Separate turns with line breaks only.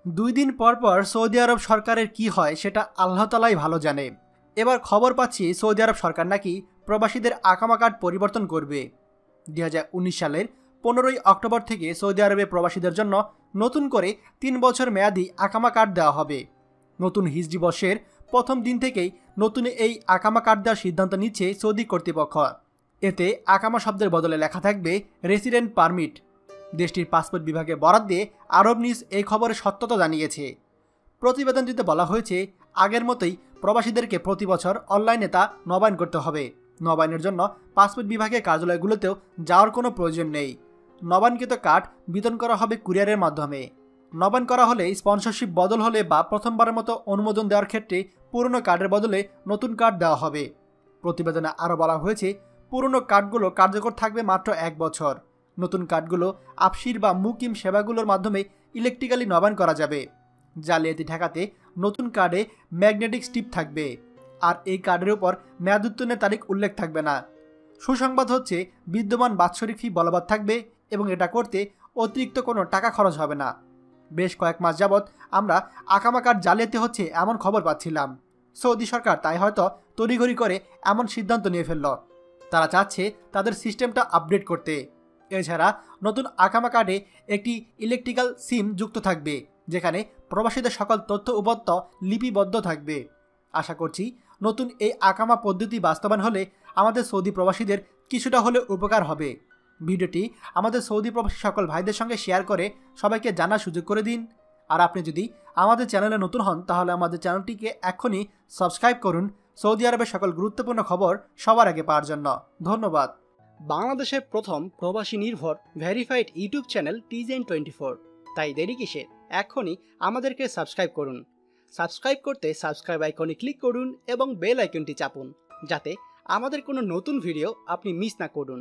2 দিন পর পর সৌদি আরব সরকারের কি হয় সেটা আল্লাহ তাআলাই ভালো জানে। এবার খবর পাচ্ছি সৌদি আরব সরকার নাকি প্রবাসীদের আকামা কার্ড পরিবর্তন করবে। 2019 সালের 15ই অক্টোবর থেকে সৌদি আরবে প্রবাসীদের জন্য নতুন করে 3 বছর মেয়াদি আকামা কার্ড দেওয়া হবে। নতুন হিজরি বর্ষের প্রথম দিন থেকেই নতুন এই আকামা কার্ড দেওয়ার সিদ্ধান্ত নিচ্ছে সৌদি কর্তৃপক্ষ। এতে আকামা শব্দের বদলে লেখা থাকবে রেসিডেন্ট পারমিট। দেশটির পাসপোর্ট বিভাগে বরাত দিয়ে আরব নিউজ এই খবরের সত্যতা জানিয়েছে। প্রতিবেদনটিতে বলা হয়েছে, আগের মতোই প্রবাসীদেরকে প্রতি বছর অনলাইনে তা নবায়ন করতে হবে। নবায়নের জন্য পাসপোর্ট বিভাগের কার্যালয়গুলোতেও যাওয়ার কোনো প্রয়োজন নেই। নবায়নকৃত কার্ড বিতরণ করা হবে কুরিয়ারের মাধ্যমে। নবায়ন করা হলে স্পন্সরশিপ বদল হলে বা প্রথমবারের মতো অনুমোদন দেওয়ার ক্ষেত্রে পুরনো কার্ডের বদলে নতুন কার্ড দেওয়া হবে। প্রতিবেদনে আরও বলা হয়েছে, পুরনো কার্ডগুলো কার্যকর থাকবে মাত্র 1 বছর। নতুন কার্ডগুলো আফসির বা মুকিম সেবাগুলোর মাধ্যমে ইলেকট্রিক্যালি নবায়ন করা যাবে। জালিয়াতি ঠেকাতে নতুন কার্ডে ম্যাগনেটিক স্ট্রিপ থাকবে, আর এই কার্ডের উপর মেয়াদ উত্তীর্ণের তারিখ উল্লেখ থাকবে না। সুসংবাদ হচ্ছে, বিদ্যমান বাৎসরিক ফি বলবৎ থাকবে এবং এটা করতে অতিরিক্ত কোনো টাকা খরচ হবে না। বেশ কয়েক মাস যাবৎ আমরা আকামা কার্ড জালিয়াতি হচ্ছে এমন খবর পাচ্ছিলাম। সৌদি সরকার তাই হয়তো তড়িঘড়ি করে এমন সিদ্ধান্ত নিয়ে ফেলল। তারা চাচ্ছে তাদের সিস্টেমটা আপডেট করতে। এছাড়া নতুন আকামা কার্ডে একটি ইলেকট্রিক্যাল সিম যুক্ত থাকবে, যেখানে প্রবাসীদের সকল তথ্য উপাত্ত লিপিবদ্ধ থাকবে। আশা করছি নতুন এই আকামা পদ্ধতি বাস্তবায়ন হলে আমাদের সৌদি প্রবাসীদের কিছুটা হলে উপকার হবে। ভিডিওটি আমাদের সৌদি প্রবাসী সকল ভাইদের সঙ্গে শেয়ার করে সবাইকে জানার সুযোগ করে দিন। আর আপনি যদি আমাদের চ্যানেলে নতুন হন তাহলে আমাদের চ্যানেলটিকে এখনই সাবস্ক্রাইব করুন, সৌদি আরবের সকল গুরুত্বপূর্ণ খবর সবার আগে পাওয়ার জন্য। ধন্যবাদ।
বাংলাদেশের প্রথম প্রবাসী নির্ভর ভেরিফাইড ইউটিউব চ্যানেল TJN24। তাই দেরি কিসের, এখনই আমাদেরকে সাবস্ক্রাইব করুন। সাবস্ক্রাইব করতে সাবস্ক্রাইব আইকনে ক্লিক করুন এবং বেল আইকনটি চাপুন, যাতে আমাদের কোনো নতুন ভিডিও আপনি মিস না করুন।